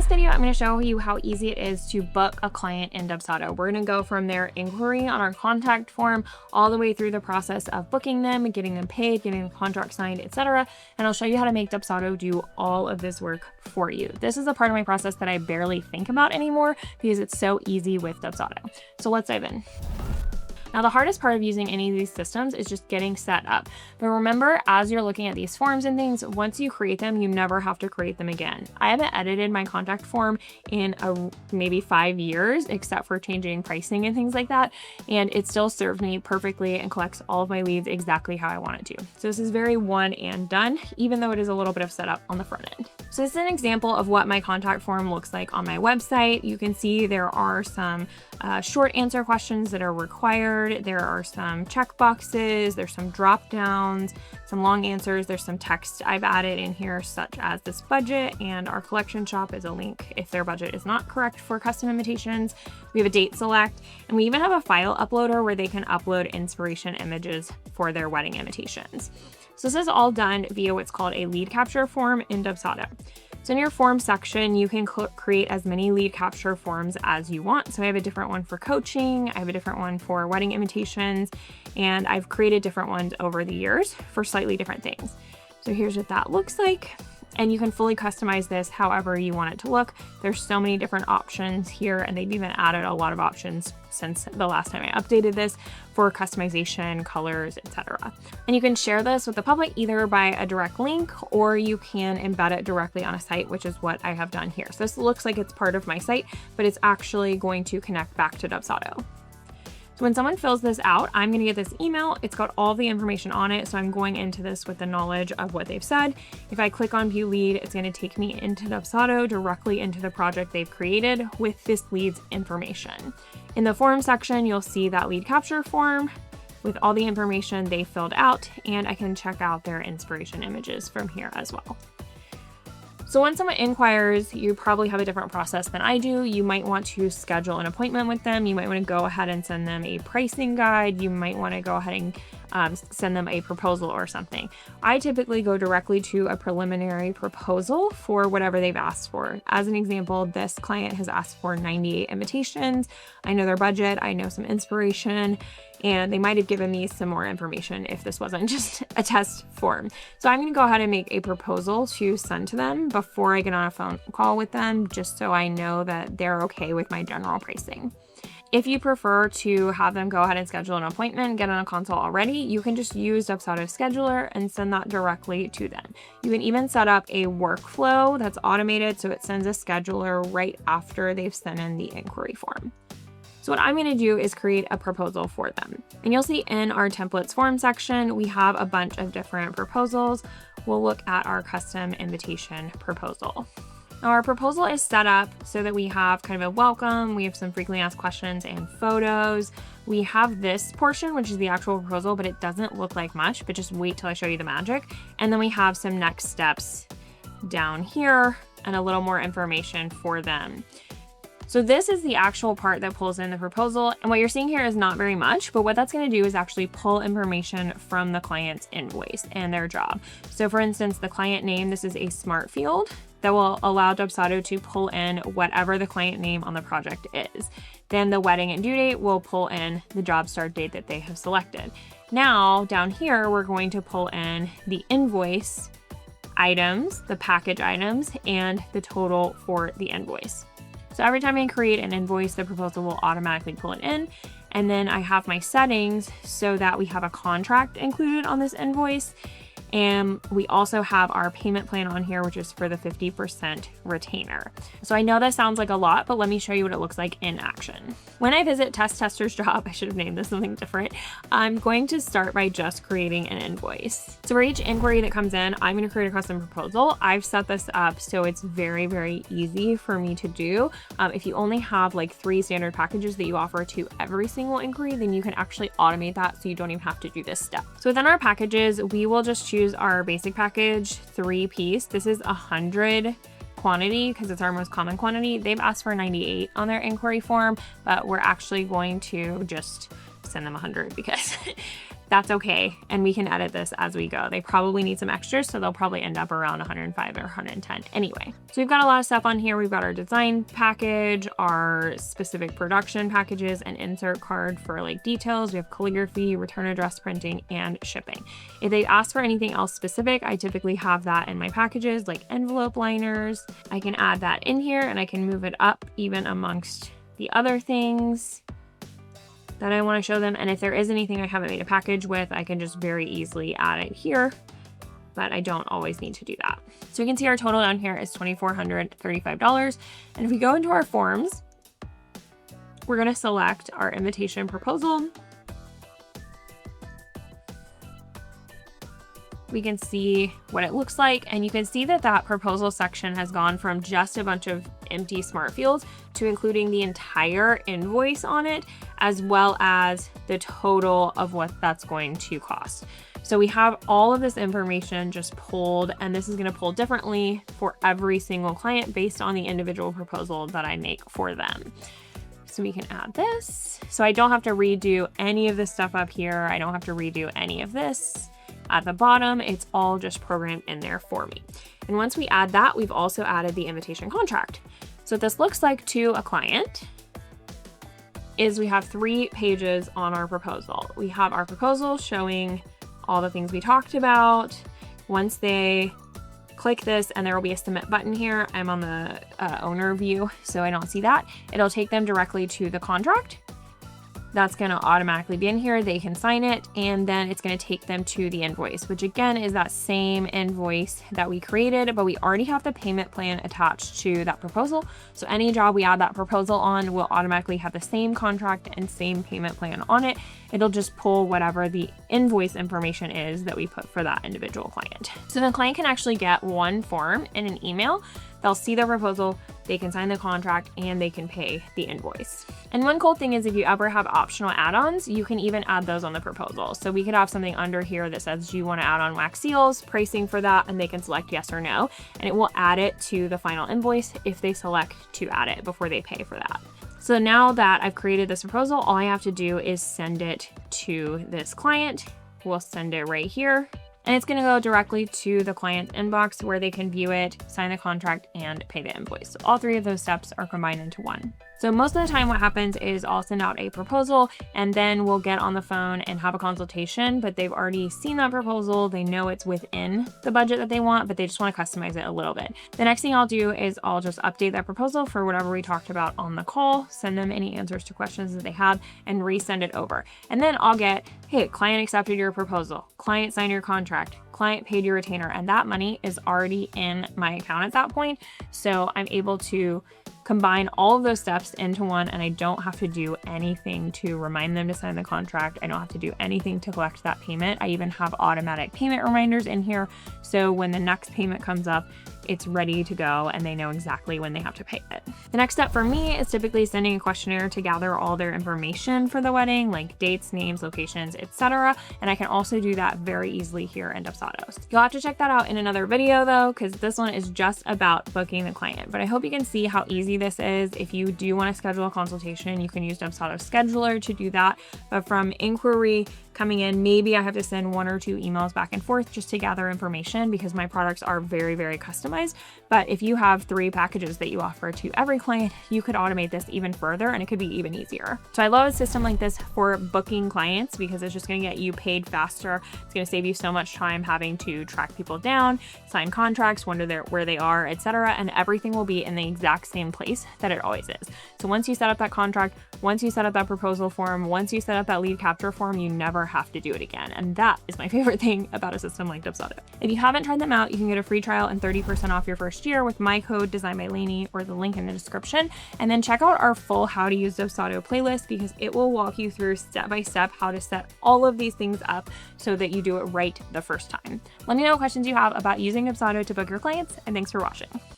video, I'm going to show you how easy it is to book a client in Dubsado. We're going to go from their inquiry on our contact form all the way through the process of booking them, getting them paid, getting the contract signed, etc. And I'll show you how to make Dubsado do all of this work for you. This is a part of my process that I barely think about anymore because it's so easy with Dubsado. So let's dive in. Now, the hardest part of using any of these systems is just getting set up. But remember, as you're looking at these forms and things, once you create them, you never have to create them again. I haven't edited my contact form in maybe 5 years, except for changing pricing and things like that. And it still serves me perfectly and collects all of my leads exactly how I want it to. So this is very one and done, even though it is a little bit of setup on the front end. So this is an example of what my contact form looks like on my website. You can see there are some short answer questions that are required. There are some check boxes, there's some drop downs, some long answers, there's some text I've added in here, such as this budget, and our collection shop is a link if their budget is not correct for custom invitations. We have a date select, and we even have a file uploader where they can upload inspiration images for their wedding invitations. So this is all done via what's called a lead capture form in Dubsado. So in your form section, you can create as many lead capture forms as you want. So I have a different one for coaching, I have a different one for wedding invitations, and I've created different ones over the years for slightly different things. So here's what that looks like. And you can fully customize this however you want it to look. There's so many different options here, and they've even added a lot of options since the last time I updated this for customization, colors, etc. And you can share this with the public either by a direct link, or you can embed it directly on a site, which is what I have done here. So this looks like it's part of my site, but it's actually going to connect back to Dubsado. So when someone fills this out, I'm going to get this email. It's got all the information on it. So I'm going into this with the knowledge of what they've said. If I click on view lead, it's going to take me into Dubsado directly into the project they've created with this lead's information. In the form section, you'll see that lead capture form with all the information they filled out, and I can check out their inspiration images from here as well. So when someone inquires, you probably have a different process than I do. You might want to schedule an appointment with them. You might want to go ahead and send them a pricing guide. You might want to go ahead and send them a proposal or something. I typically go directly to a preliminary proposal for whatever they've asked for. As an example, this client has asked for 98 invitations. I know their budget, I know some inspiration, and they might have given me some more information if this wasn't just a test form. So I'm going to go ahead and make a proposal to send to them before I get on a phone call with them, just so I know that they're okay with my general pricing. If you prefer to have them go ahead and schedule an appointment, get on a consult already, you can just use Dubsado Scheduler and send that directly to them. You can even set up a workflow that's automated, so it sends a scheduler right after they've sent in the inquiry form. So what I'm going to do is create a proposal for them. And you'll see in our templates form section, we have a bunch of different proposals. We'll look at our custom invitation proposal. Now our proposal is set up so that we have kind of a welcome, we have some frequently asked questions and photos. We have this portion, which is the actual proposal, but it doesn't look like much, but just wait till I show you the magic. And then we have some next steps down here and a little more information for them. So this is the actual part that pulls in the proposal. And what you're seeing here is not very much, but what that's going to do is actually pull information from the client's invoice and their job. So for instance, the client name, this is a smart field that will allow Dubsado to pull in whatever the client name on the project is. Then the wedding and due date will pull in the job start date that they have selected. Now down here, we're going to pull in the invoice items, the package items, and the total for the invoice. So every time I create an invoice, the proposal will automatically pull it in. And then I have my settings so that we have a contract included on this invoice. And we also have our payment plan on here, which is for the 50% retainer. So I know that sounds like a lot, but let me show you what it looks like in action. When I visit Test Tester's job, I should have named this something different. I'm going to start by just creating an invoice. So for each inquiry that comes in, I'm going to create a custom proposal. I've set this up so it's very, very easy for me to do. If you only have like 3 standard packages that you offer to every single inquiry, then you can actually automate that so you don't even have to do this step. So within our packages, we will just choose our basic package 3-piece. This is 100 quantity because it's our most common quantity. They've asked for 98 on their inquiry form, but we're actually going to just send them 100 because that's okay. And we can edit this as we go. They probably need some extras, so they'll probably end up around 105 or 110 anyway. So we've got a lot of stuff on here. We've got our design package, our specific production packages, an insert card for like details. We have calligraphy, return address printing, and shipping. If they ask for anything else specific, I typically have that in my packages, like envelope liners. I can add that in here and I can move it up even amongst the other things that I want to show them. And if there is anything I haven't made a package with, I can just very easily add it here, but I don't always need to do that. So you can see our total down here is $2,435. And if we go into our forms, we're going to select our invitation proposal. We can see what it looks like, and you can see that that proposal section has gone from just a bunch of empty smart fields to including the entire invoice on it, as well as the total of what that's going to cost. So we have all of this information just pulled, and this is going to pull differently for every single client based on the individual proposal that I make for them. So we can add this. So I don't have to redo any of this stuff up here. I don't have to redo any of this. At the bottom, it's all just programmed in there for me. And once we add that, we've also added the invitation contract. So what this looks like to a client is we have 3 pages on our proposal. We have our proposal showing all the things we talked about. Once they click this, and there will be a submit button here. I'm on the owner view, so I don't see that. It'll take them directly to the contract. That's going to automatically be in here. They can sign it, and then it's going to take them to the invoice, which again is that same invoice that we created, but we already have the payment plan attached to that proposal. So any job we add that proposal on will automatically have the same contract and same payment plan on it. It'll just pull whatever the invoice information is that we put for that individual client. So the client can actually get one form in an email. They'll see the proposal, they can sign the contract, and they can pay the invoice. And one cool thing is if you ever have optional add-ons, you can even add those on the proposal. So we could have something under here that says, do you want to add on wax seals, pricing for that, and they can select yes or no, and it will add it to the final invoice if they select to add it before they pay for that. So now that I've created this proposal, all I have to do is send it to this client. We'll send it right here. And it's going to go directly to the client's inbox where they can view it, sign the contract, and pay the invoice. So all 3 of those steps are combined into one. So most of the time what happens is I'll send out a proposal, and then we'll get on the phone and have a consultation, but they've already seen that proposal. They know it's within the budget that they want, but they just want to customize it a little bit. The next thing I'll do is I'll just update that proposal for whatever we talked about on the call, send them any answers to questions that they have, and resend it over. And then I'll get, hey, client accepted your proposal, client signed your contract, client paid your retainer, and that money is already in my account at that point. So I'm able to combine all of those steps into one, and I don't have to do anything to remind them to sign the contract. I don't have to do anything to collect that payment. I even have automatic payment reminders in here. So when the next payment comes up, it's ready to go and they know exactly when they have to pay it. The next step for me is typically sending a questionnaire to gather all their information for the wedding, like dates, names, locations, etc. And I can also do that very easily here in Dubsado. You'll have to check that out in another video though, because this one is just about booking the client. But I hope you can see how easy this is. If you do want to schedule a consultation, you can use Dubsado Scheduler to do that. But from inquiry coming in, maybe I have to send 1 or 2 emails back and forth just to gather information because my products are very, very customized. But if you have 3 packages that you offer to every client, you could automate this even further and it could be even easier. So I love a system like this for booking clients because it's just going to get you paid faster. It's going to save you so much time having to track people down, sign contracts, wonder where they are, etc. And everything will be in the exact same place that it always is. So once you set up that contract, once you set up that proposal form, once you set up that lead capture form, you never have to do it again. And that is my favorite thing about a system like Dubsado. If you haven't tried them out, you can get a free trial and 30% off your first year with my code Design by Laney or the link in the description. And then check out our full how to use Dubsado playlist because it will walk you through step by step how to set all of these things up so that you do it right the first time. Let me know what questions you have about using Dubsado to book your clients, and thanks for watching.